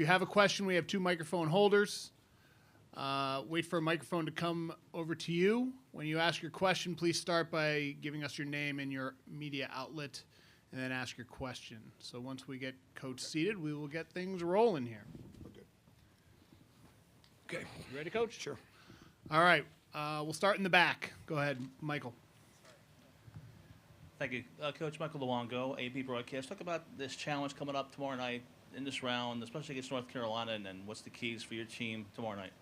you have a question, we have 2 microphone holders. Wait for a microphone to come over to you. When you ask your question, please start by giving us your name and your media outlet, and then ask your question. So once we get Coach seated, we will get things rolling here. Okay. You ready, Coach? Sure. All right. We'll start in the back. Go ahead, Michael. Thank you. Coach Michael Luongo, AP Broadcast. Talk about this challenge coming up tomorrow night in this round, especially against North Carolina, and what's the keys for your team tomorrow night?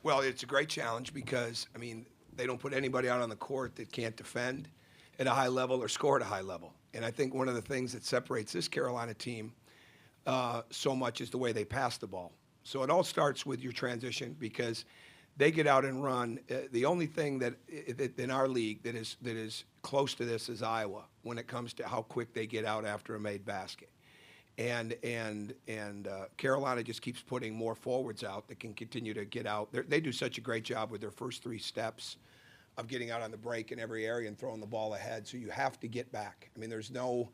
Well, it's a great challenge because, I mean, they don't put anybody out on the court that can't defend at a high level or score at a high level. And I think one of the things that separates this Carolina team so much is the way they pass the ball. So it all starts with your transition because they get out and run. The only thing that in our league that is close to this is Iowa when it comes to how quick they get out after a made basket. And Carolina just keeps putting more forwards out that can continue to get out. They do such a great job with their first 3 steps of getting out on the break in every area and throwing the ball ahead. So you have to get back. I mean, there's no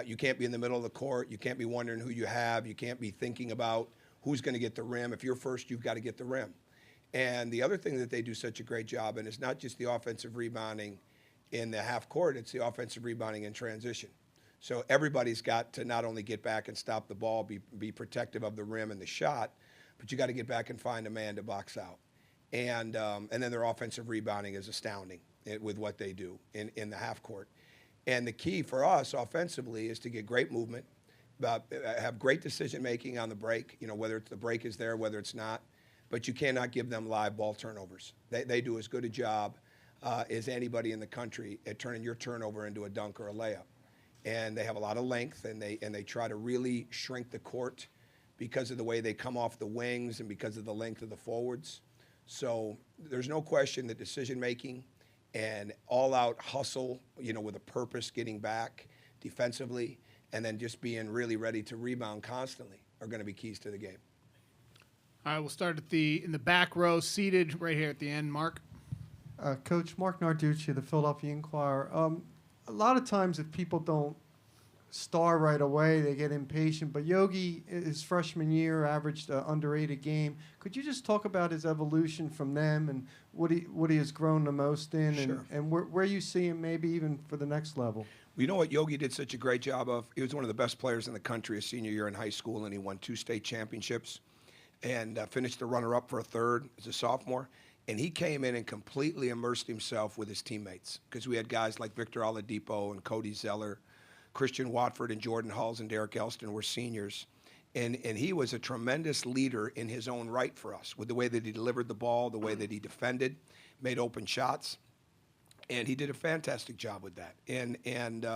you can't be in the middle of the court. You can't be wondering who you have. You can't be thinking about who's going to get the rim. If you're first, you've got to get the rim. And the other thing that they do such a great job in is not just the offensive rebounding in the half court, it's the offensive rebounding in transition. So everybody's got to not only get back and stop the ball, be protective of the rim and the shot, but you got to get back and find a man to box out. And then their offensive rebounding is astounding with what they do in the half court. And the key for us offensively is to get great movement, have great decision making on the break, whether it's the break is there, whether it's not. But you cannot give them live ball turnovers. They do as good a job as anybody in the country at turning your turnover into a dunk or a layup. And they have a lot of length, and they try to really shrink the court because of the way they come off the wings and because of the length of the forwards. So there's no question that decision making and all-out hustle, with a purpose, getting back defensively, and then just being really ready to rebound constantly are going to be keys to the game. All right, we'll start in the back row, seated right here at the end. Mark. Coach, Mark Narducci, the Philadelphia Inquirer. A lot of times if people don't star right away, they get impatient. But Yogi, his freshman year, averaged under 8 a game. Could you just talk about his evolution from them and what he has grown the most in, Sure. and where you see him maybe even for the next level? Well, you know what Yogi did such a great job of? He was one of the best players in the country his senior year in high school, and he won 2 state championships and finished the runner-up for a third as a sophomore. And he came in and completely immersed himself with his teammates because we had guys like Victor Oladipo and Cody Zeller, Christian Watford and Jordan Hulls and Derek Elston were seniors. And he was a tremendous leader in his own right for us with the way that he delivered the ball, the way that he defended, made open shots. And he did a fantastic job with that. And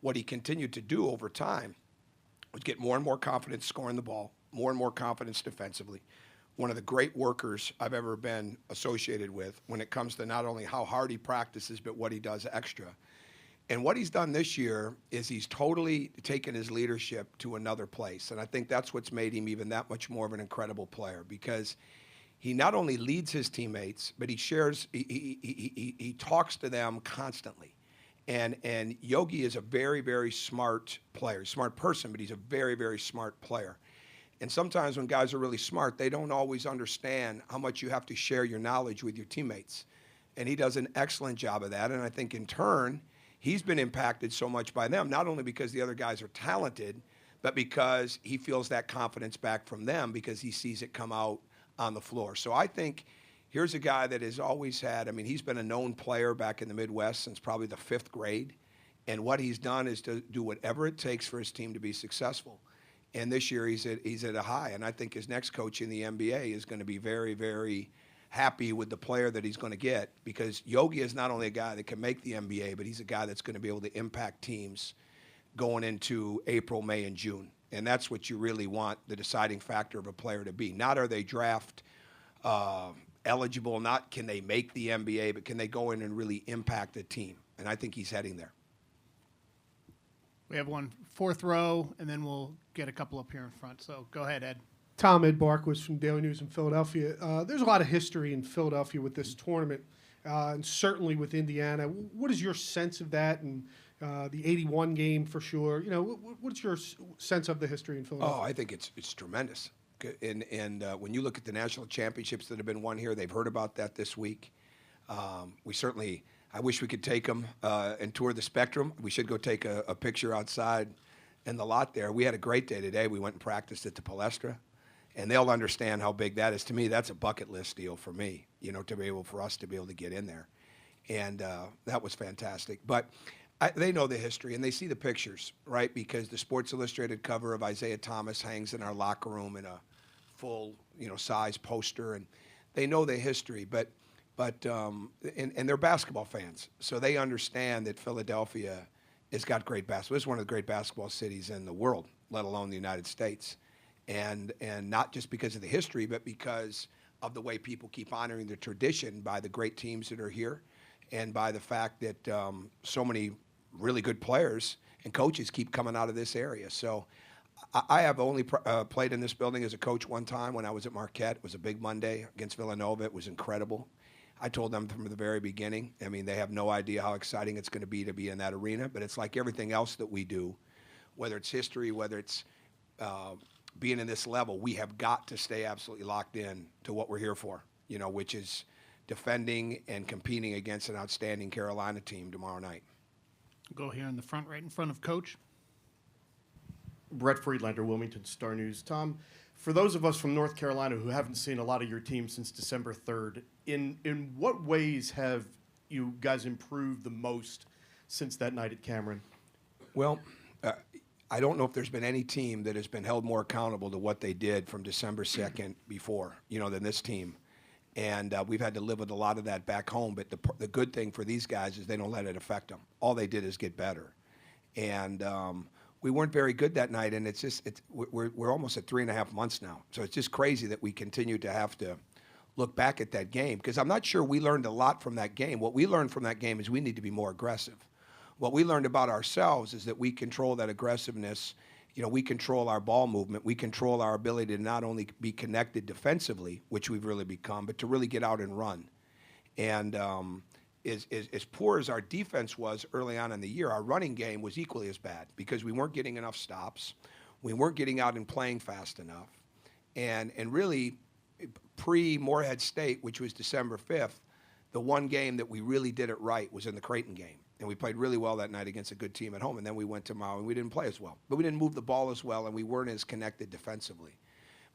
what he continued to do over time was get more and more confidence scoring the ball, more and more confidence defensively. One of the great workers I've ever been associated with when it comes to not only how hard he practices, but what he does extra. And what he's done this year is he's totally taken his leadership to another place. And I think that's what's made him even that much more of an incredible player because he not only leads his teammates, but he shares, he talks to them constantly. And Yogi is a very, very smart player, smart person, but he's a very, very smart player. And sometimes when guys are really smart, they don't always understand how much you have to share your knowledge with your teammates. And he does an excellent job of that. And I think in turn, he's been impacted so much by them, not only because the other guys are talented, but because he feels that confidence back from them because he sees it come out on the floor. So I think here's a guy that has always had, he's been a known player back in the Midwest since probably the 5th grade. And what he's done is to do whatever it takes for his team to be successful. And this year he's at a high. And I think his next coach in the NBA is going to be very, very happy with the player that he's going to get because Yogi is not only a guy that can make the NBA, but he's a guy that's going to be able to impact teams going into April, May, and June. And that's what you really want the deciding factor of a player to be. Not are they draft eligible, not can they make the NBA, but can they go in and really impact a team. And I think he's heading there. We have one 4th row, and then we'll get a couple up here in front. So go ahead, Ed. Tom Ed Barkwist from Daily News in Philadelphia. There's a lot of history in Philadelphia with this tournament, and certainly with Indiana. What is your sense of that and the 81 game for sure? What's your sense of the history in Philadelphia? Oh, I think it's tremendous. And when you look at the national championships that have been won here, they've heard about that this week. I wish we could take them and tour the Spectrum. We should go take a picture outside in the lot there. We had a great day today. We went and practiced at the Palestra, and they'll understand how big that is. To me, that's a bucket list deal for me, for us to be able to get in there. And that was fantastic. But they know the history, and they see the pictures, right? Because the Sports Illustrated cover of Isaiah Thomas hangs in our locker room in a full, size poster, and they know the history. But they're basketball fans, so they understand that Philadelphia has got great basketball. It's one of the great basketball cities in the world, let alone the United States, and not just because of the history, but because of the way people keep honoring the tradition by the great teams that are here, and by the fact that so many really good players and coaches keep coming out of this area. So I have only played in this building as a coach one time when I was at Marquette. It was a big Monday against Villanova. It was incredible. I told them from the very beginning, they have no idea how exciting it's going to be in that arena, but it's like everything else that we do, whether it's history, whether it's being in this level, we have got to stay absolutely locked in to what we're here for, which is defending and competing against an outstanding Carolina team tomorrow night. Go here in the front, right in front of Coach. Brett Friedlander, Wilmington Star News. Tom, for those of us from North Carolina who haven't seen a lot of your team since December 3rd, in what ways have you guys improved the most since that night at Cameron? Well, I don't know if there's been any team that has been held more accountable to what they did from December 2nd before, than this team. And we've had to live with a lot of that back home. But the good thing for these guys is they don't let it affect them. All they did is get better. And we weren't very good that night. And we're almost at 3.5 months now. So it's just crazy that we continue to have to look back at that game. Because I'm not sure we learned a lot from that game. What we learned from that game is we need to be more aggressive. What we learned about ourselves is that we control that aggressiveness. We control our ball movement. We control our ability to not only be connected defensively, which we've really become, but to really get out and run. And as poor as our defense was early on in the year, our running game was equally as bad because we weren't getting enough stops. We weren't getting out and playing fast enough. And really, pre-Morehead State, which was December 5th, the one game that we really did it right was in the Creighton game. And we played really well that night against a good team at home. And then we went to Maui, and we didn't play as well. But we didn't move the ball as well, and we weren't as connected defensively.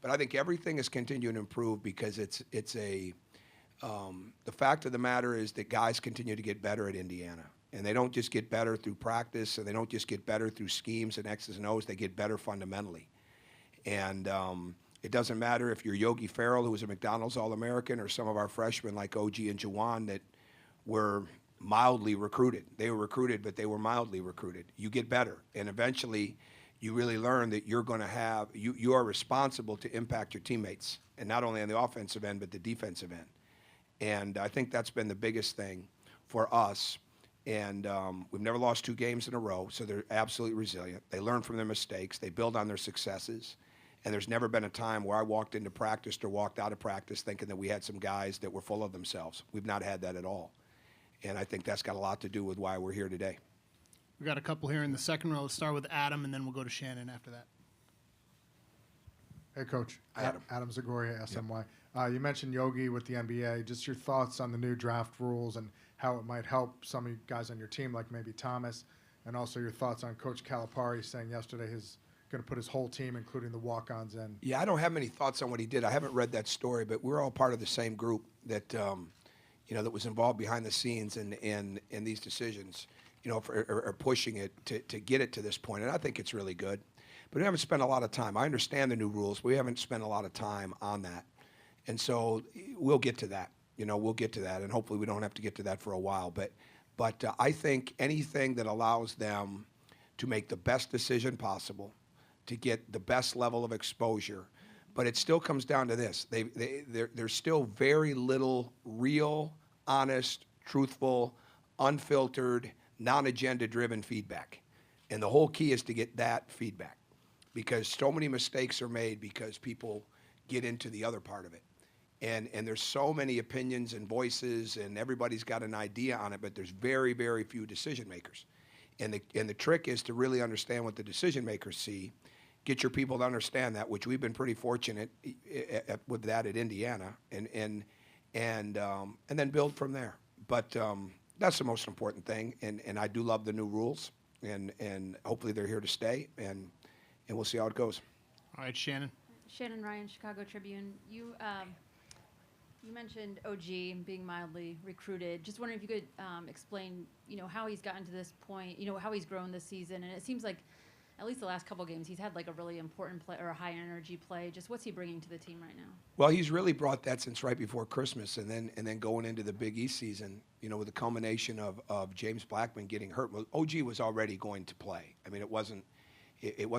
But I think everything is continuing to improve because the fact of the matter is that guys continue to get better at Indiana. And they don't just get better through practice, and they don't just get better through schemes and X's and O's. They get better fundamentally. And it doesn't matter if you're Yogi Ferrell, who was a McDonald's All-American, or some of our freshmen like OG and Jawan that were mildly recruited. They were recruited, but they were mildly recruited. You get better, and eventually you really learn that you're going to have, you are responsible to impact your teammates, and not only on the offensive end, but the defensive end. And I think that's been the biggest thing for us. And we've never lost 2 games in a row, so they're absolutely resilient. They learn from their mistakes. They build on their successes. And there's never been a time where I walked into practice or walked out of practice thinking that we had some guys that were full of themselves. We've not had that at all. And I think that's got a lot to do with why we're here today. We got a couple here in the second row. Let's start with Adam, and then we'll go to Shannon after that. Hey, Coach. Adam. Adam Zagoria, SMY. You mentioned Yogi with the NBA. Just your thoughts on the new draft rules and how it might help some of you guys on your team, like maybe Thomas, and also your thoughts on Coach Calipari saying yesterday he's going to put his whole team, including the walk-ons, in. Yeah, I don't have many thoughts on what he did. I haven't read that story, but we're all part of the same group that that was involved behind the scenes in these decisions, or pushing it to get it to this point. And I think it's really good. But we haven't spent a lot of time. I understand the new rules, but we haven't spent a lot of time on that. And so we'll get to that. We'll get to that. And hopefully we don't have to get to that for a while. But I think anything that allows them to make the best decision possible, to get the best level of exposure. But it still comes down to this. There's still very little real, honest, truthful, unfiltered, non-agenda-driven feedback. And the whole key is to get that feedback, because so many mistakes are made because people get into the other part of it. And there's so many opinions and voices, and everybody's got an idea on it, but there's very, very few decision makers. And the trick is to really understand what the decision makers see get your people to understand that, which we've been pretty fortunate with that at Indiana, and then build from there. But that's the most important thing, and I do love the new rules, and hopefully they're here to stay, and we'll see how it goes. All right, Shannon. Shannon Ryan, Chicago Tribune. You mentioned OG being mildly recruited. Just wondering if you could explain, how he's gotten to this point, how he's grown this season. And it seems like, at least the last couple games, he's had like a really important play or a high energy play. Just what's he bringing to the team right now? Well, he's really brought that since right before Christmas, and then going into the Big East season, with the culmination of James Blackman getting hurt. Well, OG was already going to play. I mean, it wasn't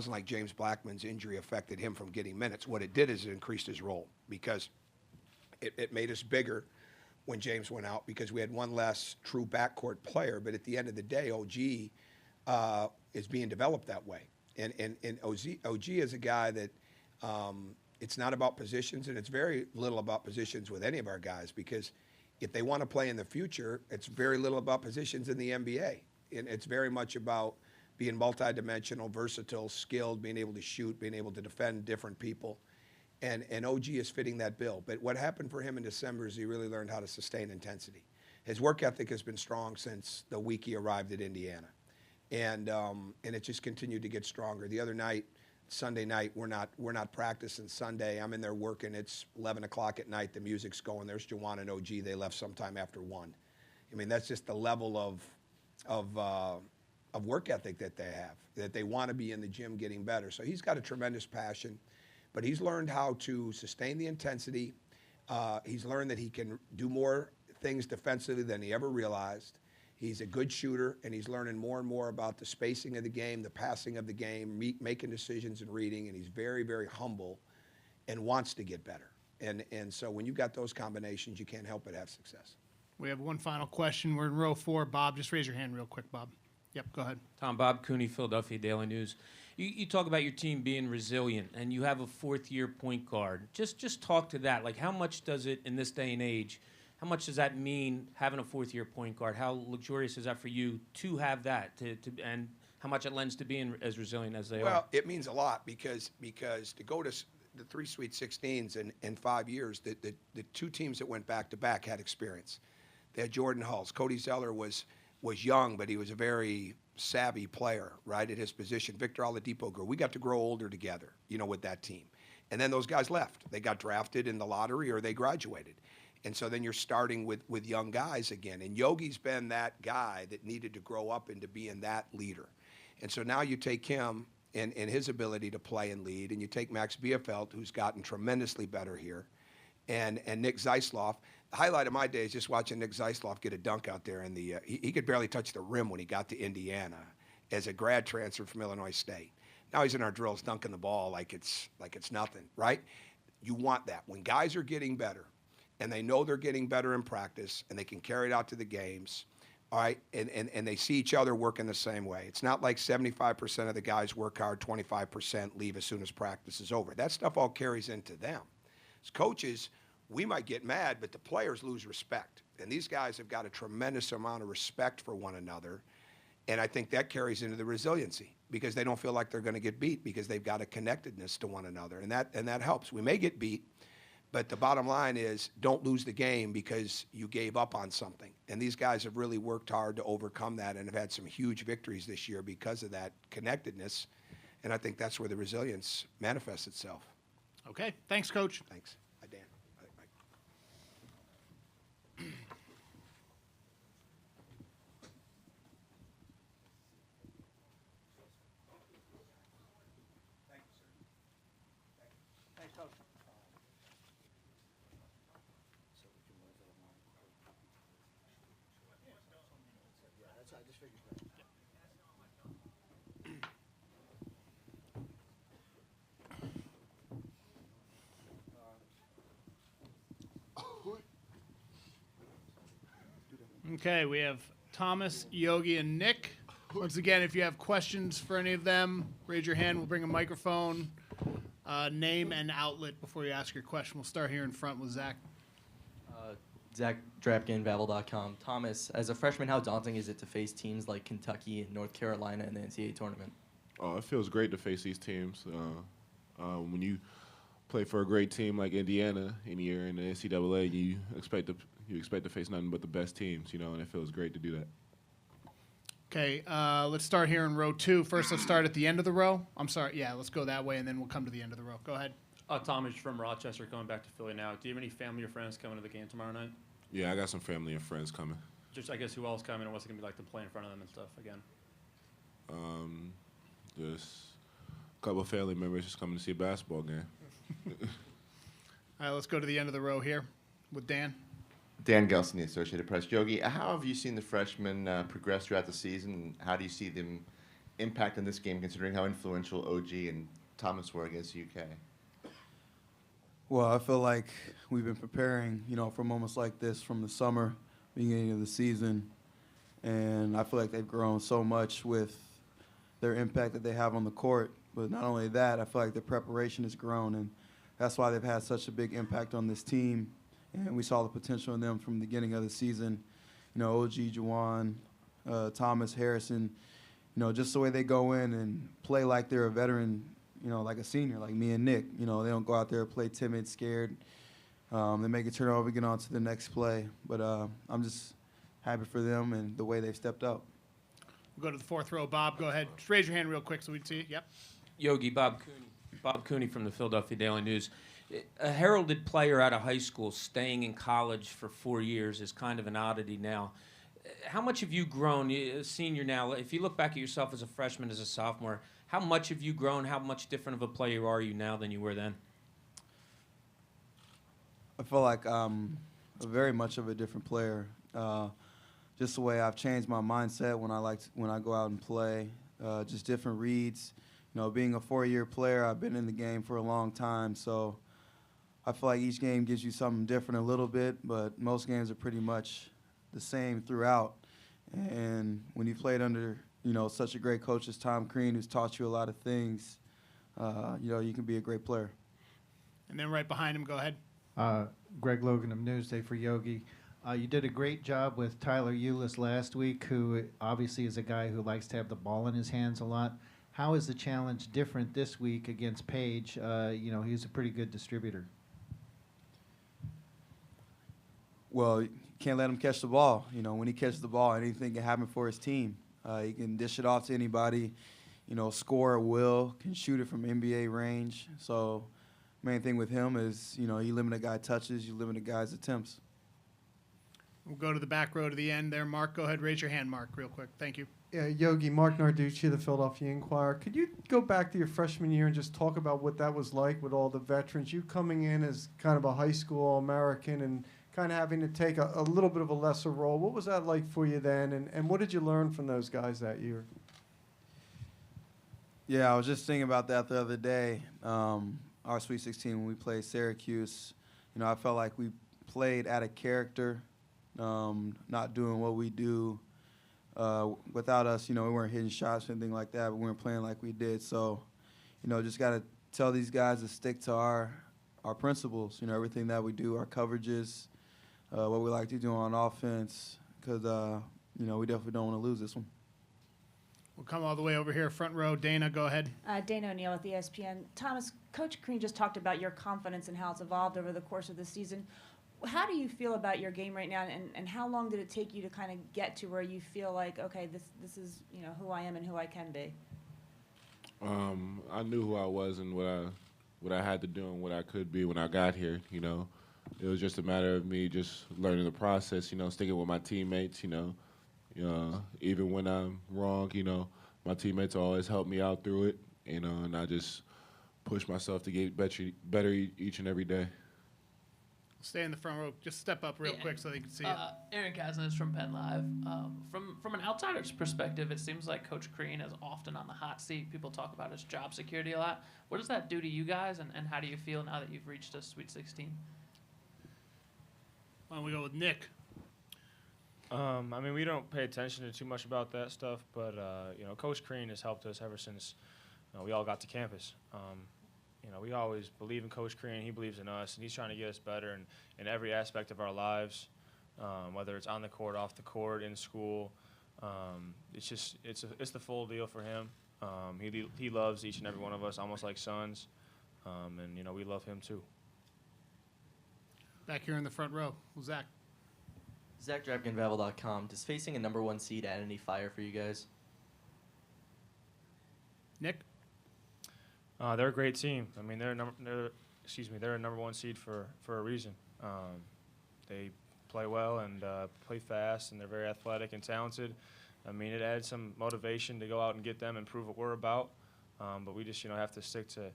like James Blackman's injury affected him from getting minutes. What it did is it increased his role, because it made us bigger when James went out, because we had one less true backcourt player. But at the end of the day, OG is being developed that way. And OG is a guy that it's not about positions, and it's very little about positions with any of our guys, because if they want to play in the future, it's very little about positions in the NBA. And it's very much about being multidimensional, versatile, skilled, being able to shoot, being able to defend different people. And OG is fitting that bill. But what happened for him in December is he really learned how to sustain intensity. His work ethic has been strong since the week he arrived at Indiana. And it just continued to get stronger. The other night, Sunday night, we're not practicing Sunday. I'm in there working. It's 11 o'clock at night. The music's going. There's Juwan and OG. They left sometime after 1. I mean, that's just the level of work ethic that they have, that they want to be in the gym getting better. So he's got a tremendous passion, but he's learned how to sustain the intensity. He's learned that he can do more things defensively than he ever realized. He's a good shooter, and he's learning more and more about the spacing of the game, the passing of the game, making decisions and reading, and he's very, very humble and wants to get better. And so when you've got those combinations, you can't help but have success. We have one final question. We're in row 4. Bob, just raise your hand real quick, Bob. Yep, go ahead. Tom, Bob Cooney, Philadelphia Daily News. You talk about your team being resilient, and you have a fourth-year point guard. Just talk to that. Like, how much does it, in this day and age, how much does that mean, having a fourth-year point guard? How luxurious is that for you to have that, and how much it lends to being as resilient as they are? Well, it means a lot, because to go to the 3 Sweet 16s in 5 years, the 2 teams that went back-to-back had experience. They had Jordan Hulls. Cody Zeller was young, but he was a very savvy player, right, at his position. Victor Oladipo grew. We got to grow older together, with that team. And then those guys left. They got drafted in the lottery or they graduated. And so then you're starting with young guys again. And Yogi's been that guy that needed to grow up into being that leader. And so now you take him and his ability to play and lead, and you take Max Bielfeldt, who's gotten tremendously better here, and Nick Zeisloft. The highlight of my day is just watching Nick Zeisloft get a dunk out there. He could barely touch the rim when he got to Indiana as a grad transfer from Illinois State. Now he's in our drills dunking the ball like it's nothing, right? You want that. When guys are getting better, and they know they're getting better in practice, and they can carry it out to the games, all right, and they see each other working the same way. It's not like 75% of the guys work hard, 25% leave as soon as practice is over. That stuff all carries into them. As coaches, we might get mad, but the players lose respect. And these guys have got a tremendous amount of respect for one another, and I think that carries into the resiliency, because they don't feel like they're going to get beat, because they've got a connectedness to one another, and that helps. We may get beat, but the bottom line is, don't lose the game because you gave up on something. And these guys have really worked hard to overcome that and have had some huge victories this year because of that connectedness. And I think that's where the resilience manifests itself. Okay. Thanks, Coach. Thanks. Hi, Dan. Hi, Mike. Thanks, Coach. Okay, we have Thomas, Yogi, and Nick. Once again, if you have questions for any of them, raise your hand. We'll bring a microphone, name, and outlet before you ask your question. We'll start here in front with Zach. Zach Drapkin, Babel.com. Thomas, as a freshman, how daunting is it to face teams like Kentucky and North Carolina in the NCAA tournament? Oh, it feels great to face these teams. When you play for a great team like Indiana in year in the NCAA, you expect to face nothing but the best teams, and it feels great to do that. Okay, let's start here in row 2. First, let's start at the end of the row. I'm sorry. Yeah, let's go that way, and then we'll come to the end of the row. Go ahead. Thomas from Rochester, going back to Philly now. Do you have any family or friends coming to the game tomorrow night? Yeah, I got some family and friends coming. Just, I guess, who else coming, and what's it going to be like to play in front of them and stuff again? Just a couple of family members just coming to see a basketball game. All right, let's go to the end of the row here with Dan. Dan Gelson, the Associated Press. Yogi, how have you seen the freshmen progress throughout the season? How do you see them impact in this game, considering how influential OG and Thomas were against UK? Well, I feel like we've been preparing, for moments like this from the summer, beginning of the season, and I feel like they've grown so much with their impact that they have on the court. But not only that, I feel like their preparation has grown, and that's why they've had such a big impact on this team. And we saw the potential in them from the beginning of the season. OG, Juwan, Thomas, Harrison, just the way they go in and play like they're a veteran, like a senior, like me and Nick. They don't go out there and play timid, scared. They make a turnover, get on to the next play. But I'm just happy for them and the way they've stepped up. We'll go to the 4th row. Bob, go ahead. Just raise your hand real quick so we can see it. Yep. Yogi, Bob Cooney from the Philadelphia Daily News. A heralded player out of high school staying in college for 4 years is kind of an oddity now. How much have you grown, a senior now? If you look back at yourself as a freshman, as a sophomore, how much have you grown? How much different of a player are you now than you were then? I feel like I'm very much of a different player. Just the way I've changed my mindset when I go out and play, just different reads. Being a 4-year player, I've been in the game for a long time, so I feel like each game gives you something different a little bit, but most games are pretty much the same throughout. And when you played under, such a great coach as Tom Crean, who's taught you a lot of things, you can be a great player. And then right behind him, go ahead. Greg Logan of Newsday for Yogi. You did a great job with Tyler Eulis last week, who obviously is a guy who likes to have the ball in his hands a lot. How is the challenge different this week against Page? He's a pretty good distributor. Well, you can't let him catch the ball. When he catches the ball, anything can happen for his team. He can dish it off to anybody, score at will, can shoot it from NBA range. So main thing with him is, you limit a guy touches, you limit a guy's attempts. We'll go to the back row to the end there. Mark, go ahead. Raise your hand, Mark, real quick. Thank you. Yeah, Yogi, Mark Narducci, the Philadelphia Inquirer. Could you go back to your freshman year and just talk about what that was like with all the veterans? You coming in as kind of a high school All-American and kind of having to take a little bit of a lesser role. What was that like for you then, and what did you learn from those guys that year? Yeah, I was just thinking about that the other day. Our Sweet 16 when we played Syracuse, I felt like we played out of character, not doing what we do. Without us, we weren't hitting shots or anything like that, but we weren't playing like we did. So, just got to tell these guys to stick to our principles, everything that we do, our coverages, what we like to do on offense, because, we definitely don't want to lose this one. We'll come all the way over here, front row. Dana, go ahead. Dana O'Neill with ESPN. Thomas, Coach Crean just talked about your confidence and how it's evolved over the course of the season. How do you feel about your game right now, and how long did it take you to kind of get to where you feel like, okay, this is who I am and who I can be? I knew who I was and what I had to do and what I could be when I got here. It was just a matter of me just learning the process. Sticking with my teammates. Even when I'm wrong, my teammates always help me out through it. And I just push myself to get better each and every day. Stay in the front row. Just step up real quick so they can see it. Aaron Kasner is from Penn Live. From an outsider's perspective, it seems like Coach Crean is often on the hot seat. People talk about his job security a lot. What does that do to you guys, and how do you feel now that you've reached a Sweet 16? Why don't we go with Nick? We don't pay attention to too much about that stuff, but Coach Crean has helped us ever since we all got to campus. We always believe in Coach Crean. He believes in us, and he's trying to get us better in every aspect of our lives, whether it's on the court, off the court, in school. It's the full deal for him. He loves each and every one of us, almost like sons, and you know we love him too. Back here in the front row, Zach. ZachDrapkinVavel.com. Does facing a #1 seed add any fire for you guys? Nick. They're a great team. I mean, they're a #1 seed for a reason. They play well and play fast, and they're very athletic and talented. I mean, it adds some motivation to go out and get them and prove what we're about. But we just, have to stick to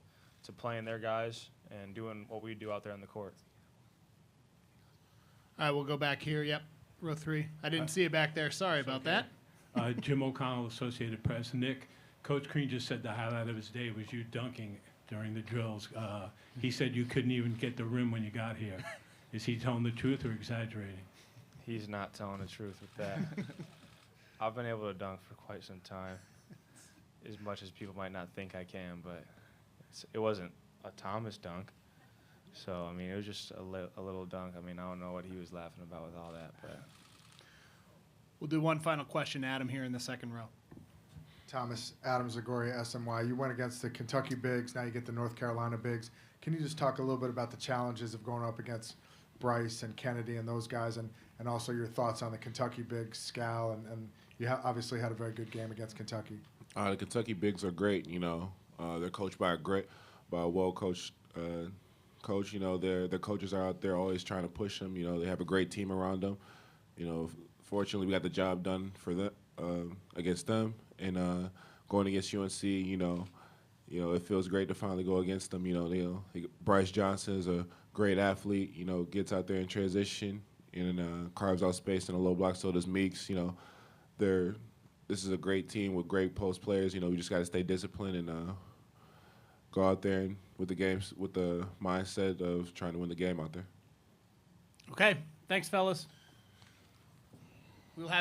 playing their guys and doing what we do out there on the court. All right, we'll go back here. Yep, row 3. I didn't see it back there. Sorry about that. Jim O'Connell, Associated Press. Nick, Coach Crean just said the highlight of his day was you dunking during the drills. He said you couldn't even get the rim when you got here. Is he telling the truth or exaggerating? He's not telling the truth with that. I've been able to dunk for quite some time, as much as people might not think I can, but it wasn't a Thomas dunk. So, I mean, it was just a little dunk. I mean, I don't know what he was laughing about with all that, but. We'll do one final question, Adam, here in the second row. Thomas, Adam Zagoria, SNY. You went against the Kentucky Bigs. Now you get the North Carolina Bigs. Can you just talk a little bit about the challenges of going up against Bryce and Kennedy and those guys, and also your thoughts on the Kentucky Bigs, Scal, and you obviously had a very good game against Kentucky. The Kentucky Bigs are great. They're coached by a well-coached coach. Their coaches are out there always trying to push them. They have a great team around them. Fortunately, we got the job done for them against them, and going against UNC. It feels great to finally go against them. Bryce Johnson is a great athlete. Gets out there in transition and carves out space in a low block. So does Meeks. This is a great team with great post players. We just got to stay disciplined and go out there and with the mindset of trying to win the game out there. Okay, thanks, fellas.